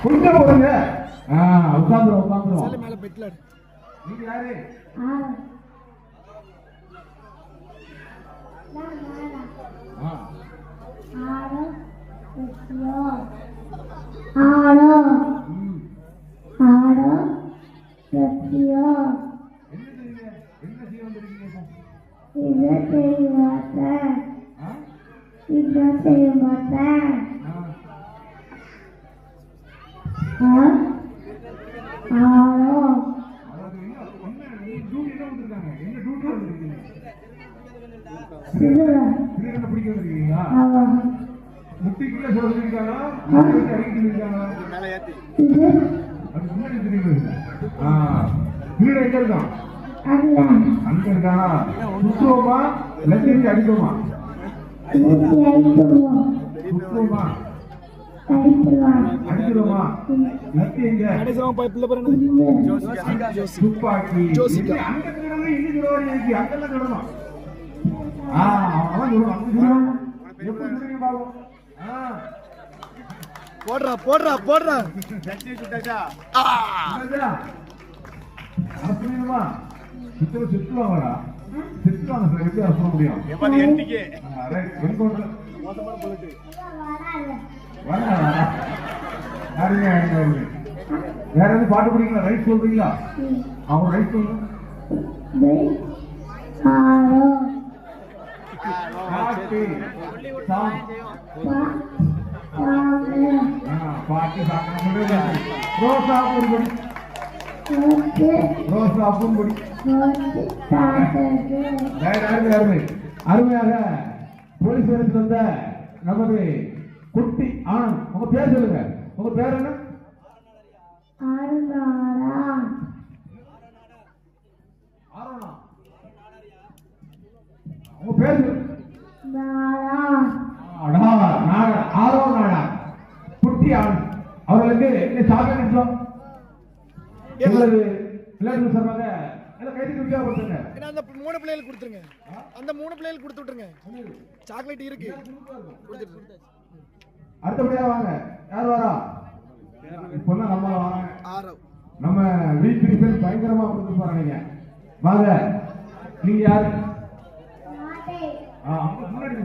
குளிக்க போறீங்க. உட்காந்துரும் உட்காந்துரும். செல்ல மேல பெட்ல. நீங்க யாரு? முட்டிக்குள்ள சொல்லிருக்காங்க. வீடு எங்க இருக்கான்? அங்க இருக்கானா? சுற்றுவோமா லட்சத்தி அடிக்குமா? சுற்றுவோமா அடிக்கிறோமா? லட்சி எங்க? துப்பாக்கி அங்கெல்லாம் சொல்லணும். போடுறா போடுறா போடுறா. சுற்றுவாங்கடா சுற்றுவாங்க சார். எப்படி சொல்ல முடியும்? வேற எதுவும் பாட்டு பிடிக்கல? ரைட் சொல்றீங்களா? அவங்க ரைட் சொல்லுங்க. பாட்டு அருமையாக போலீஸ் வேலைக்கு வந்த நமது குட்டி ஆனந்த். உங்க பேர் சொல்லுங்க. உங்க பேர் என்ன? உங்க பேர் குட்டி ஆனந்த் அவர்களுக்கு என்ன சாப்பிட்டு எங்களது விளையாட்டு சார்பாக கைது கொடுத்துருங்க. அந்த 3 பிள்ளைகள் கொடுத்துருங்க. அந்த 3 பிள்ளைகள் கொடுத்து விட்டுருங்க. சாக்லேட் இருக்கு. அடுத்தபடியா வாங்க. யார் வரா? இப்பதான் நம்ம வராங்க. நம்ம வீக் கிரிக்கெட் பயங்கரமா கொடுத்து போறாங்க. வாங்க. நீங்க யாரு? முன்னாடி